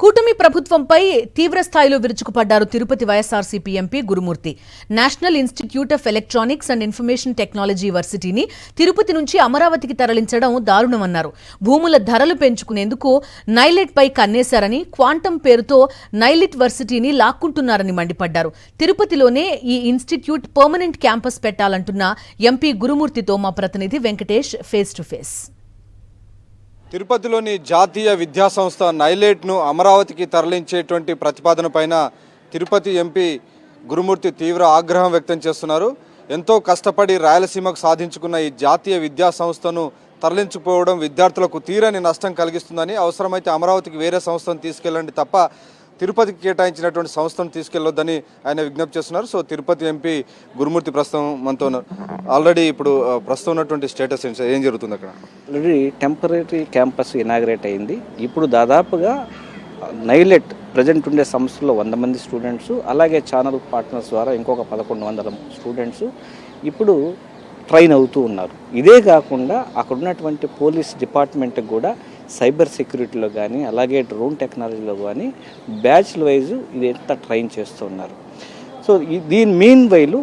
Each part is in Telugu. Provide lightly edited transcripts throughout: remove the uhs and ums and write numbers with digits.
కూటమి ప్రభుత్వంపై తీవ్ర స్థాయిలో విరుచుకుపడ్డారు Tirupati YSRCP MP Gurumurthy. National institute of electronics and information technology వర్సిటీని తిరుపతి నుంచి అమరావతికి తరలించడం దారుణమన్నారు. భూముల ధరలు పెంచుకునేందుకు నైలెట్ పై కన్నేశారని, క్వాంటం పేరుతో నైలిట్ వర్సిటీని లాక్కుంటున్నారని మండిపడ్డారు. తిరుపతిలోనే ఈ ఇన్స్టిట్యూట్ పర్మనెంట్ క్యాంపస్ పెట్టాలంటున్న ఎంపీ గురుమూర్తితో మా ప్రతినిధి వెంకటేష్ ఫేస్ టు ఫేస్. తిరుపతిలోని జాతీయ విద్యాసంస్థ నైలేట్ను అమరావతికి తరలించేటువంటి ప్రతిపాదన పైన తిరుపతి ఎంపీ గురుమూర్తి తీవ్ర ఆగ్రహం వ్యక్తం చేస్తున్నారు. ఎంతో కష్టపడి రాయలసీమకు సాధించుకున్న ఈ జాతీయ విద్యాసంస్థను తరలించుకోవడం విద్యార్థులకు తీరని నష్టం కలిగిస్తుందని, అవసరమైతే అమరావతికి వేరే సంస్థను తీసుకెళ్ళండి తప్ప తిరుపతికి కేటాయించినటువంటి సంస్థను తీసుకెళ్లొద్దని ఆయన విజ్ఞప్తి చేస్తున్నారు. సో తిరుపతి ఎంపీ గురుమూర్తి ప్రస్తుతం మనతో ఉన్నారు. ఆల్రెడీ ఇప్పుడు ప్రస్తుతం ఉన్నటువంటి స్టేటస్ ఏం జరుగుతుంది అక్కడ? ఆల్రెడీ టెంపరీ క్యాంపస్ ఇనాగ్రేట్ అయింది. ఇప్పుడు దాదాపుగా నైలెట్ ప్రజెంట్ ఉండే సంస్థలో 100 మంది స్టూడెంట్స్, అలాగే ఛానల్ పార్ట్నర్స్ ద్వారా ఇంకొక 1100 స్టూడెంట్స్ ఇప్పుడు ట్రైన్ అవుతూ ఉన్నారు. ఇదే కాకుండా అక్కడ ఉన్నటువంటి పోలీస్ డిపార్ట్మెంట్కి కూడా సైబర్ సెక్యూరిటీలో కానీ, అలాగే డ్రోన్ టెక్నాలజీలో కానీ బ్యాచ్ల వైజు ఇది ఎంత ట్రైన్ చేస్తున్నారు. సో దీని మీన్ వైలు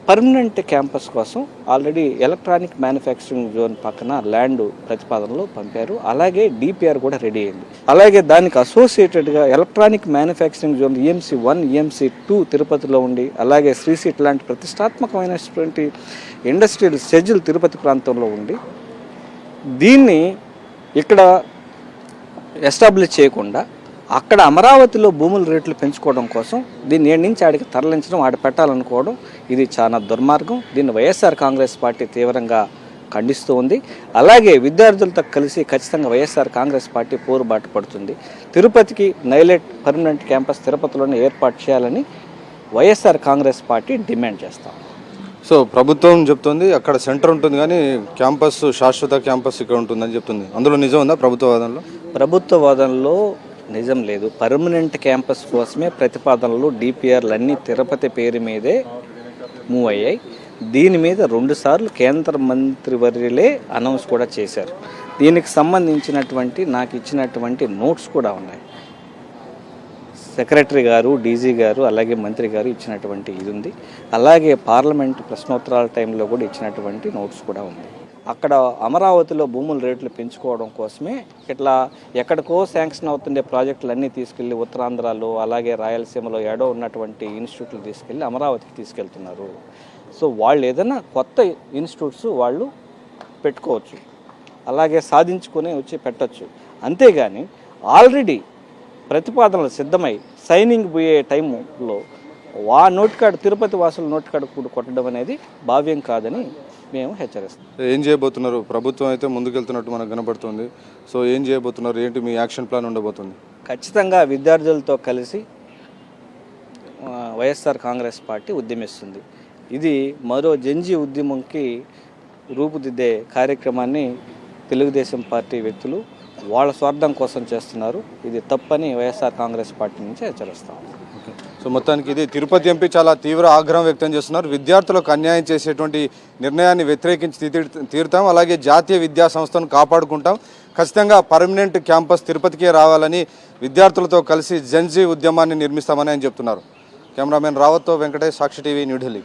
పర్మనెంట్ క్యాంపస్ కోసం ఆల్రెడీ ఎలక్ట్రానిక్ మ్యానుఫ్యాక్చరింగ్ జోన్ పక్కన ల్యాండ్ ప్రతిపాదనలో పంపారు. అలాగే డిపిఆర్ కూడా రెడీ అయింది. అలాగే దానికి అసోసియేటెడ్గా electronic manufacturing zone EMC 1, EMC 2 తిరుపతిలో ఉండి, అలాగే శ్రీసీట్ లాంటి ప్రతిష్టాత్మకమైనటువంటి ఇండస్ట్రియల్ సెజ్లు తిరుపతి ప్రాంతంలో ఉండి, దీన్ని ఇక్కడ ఎస్టాబ్లిష్ చేయకుండా అక్కడ అమరావతిలో భూముల రేట్లు పెంచుకోవడం కోసం దీన్ని ఏడు నుంచి ఆడికి తరలించడం, ఆడ పెట్టాలనుకోవడం ఇది చాలా దుర్మార్గం. దీన్ని వైఎస్ఆర్ కాంగ్రెస్ పార్టీ తీవ్రంగా ఖండిస్తూ ఉంది. అలాగే విద్యార్థులతో కలిసి ఖచ్చితంగా వైఎస్ఆర్ కాంగ్రెస్ పార్టీ పోరుబాటు పడుతుంది. తిరుపతికి నైలెట్ పర్మనెంట్ క్యాంపస్ తిరుపతిలోనే ఏర్పాటు చేయాలని వైఎస్ఆర్ కాంగ్రెస్ పార్టీ డిమాండ్ చేస్తాం. సో ప్రభుత్వం చెప్తుంది అక్కడ సెంటర్ ఉంటుంది కానీ క్యాంపస్, శాశ్వత క్యాంపస్ ఇక్కడ ఉంటుందని చెప్తుంది. అందులో నిజం ఉందా ప్రభుత్వ వాదనలో? ప్రభుత్వ వాదనలో నిజం లేదు. పర్మనెంట్ క్యాంపస్ కోసమే ప్రతిపాదనలు, డిపిఆర్లు అన్నీ తిరుపతి పేరు మీదే మూవ్ అయ్యాయి. దీని మీద 2 సార్లు కేంద్ర మంత్రివర్యులే అనౌన్స్ కూడా చేశారు. దీనికి సంబంధించినటువంటి నాకు ఇచ్చినటువంటి నోట్స్ కూడా ఉన్నాయి. సెక్రటరీ గారు, డీజీ గారు, అలాగే మంత్రి గారు ఇచ్చినటువంటి ఇది ఉంది. అలాగే పార్లమెంట్ ప్రశ్నోత్తరాల టైంలో కూడా ఇచ్చినటువంటి నోట్స్ కూడా ఉంది. అక్కడ అమరావతిలో భూముల రేట్లు పెంచుకోవడం కోసమే ఇట్లా ఎక్కడికో శాంక్షన్ అవుతుండే ప్రాజెక్టులన్నీ తీసుకెళ్ళి ఉత్తరాంధ్రలో, అలాగే రాయలసీమలో ఏడో ఉన్నటువంటి ఇన్స్టిట్యూట్లు తీసుకెళ్ళి అమరావతికి తీసుకెళ్తున్నారు. సో వాళ్ళు ఏదైనా కొత్త ఇన్స్టిట్యూట్స్ వాళ్ళు పెట్టుకోవచ్చు, అలాగే సాధించుకొని వచ్చి పెట్టచ్చు. అంతేగాని ఆల్రెడీ ప్రతిపాదనలు సిద్ధమై సైనింగ్ పోయే టైంలో నోటికాడు, తిరుపతి వాసుల నోటికాడు కూడా కొట్టడం అనేది భావ్యం కాదని మేము హెచ్చరిస్తాం. ఏం చేయబోతున్నారు? ప్రభుత్వం అయితే ముందుకెళ్తున్నట్టు మనకు కనబడుతుంది. సో ఏం చేయబోతున్నారు? ఏంటి మీ యాక్షన్ ప్లాన్ ఉండబోతుంది? ఖచ్చితంగా విద్యార్థులతో కలిసి వైఎస్ఆర్ కాంగ్రెస్ పార్టీ ఉద్యమిస్తుంది. ఇది మరో జంజీ ఉద్యమంకి రూపుదిద్దే కార్యక్రమాన్ని తెలుగుదేశం పార్టీ వ్యక్తులు వాళ్ళ స్వార్థం కోసం చేస్తున్నారు. ఇది తప్పని వైఎస్ఆర్ కాంగ్రెస్ పార్టీ నుంచి హెచ్చరిస్తాం. సో మొత్తానికి ఇది తిరుపతి ఎంపీ చాలా తీవ్ర ఆగ్రహం వ్యక్తం చేస్తున్నారు. విద్యార్థులకు అన్యాయం చేసేటువంటి నిర్ణయాన్ని వ్యతిరేకించి తీరుతాం, అలాగే జాతీయ విద్యా సంస్థను కాపాడుకుంటాం, ఖచ్చితంగా పర్మనెంట్ క్యాంపస్ తిరుపతికే రావాలని విద్యార్థులతో కలిసి జెన్జీ ఉద్యమాన్ని నిర్మిస్తామని ఆయన చెప్తున్నారు. కెమెరామెన్ రావత్తో వెంకటేష్, సాక్షి టీవీ, న్యూఢిల్లీ.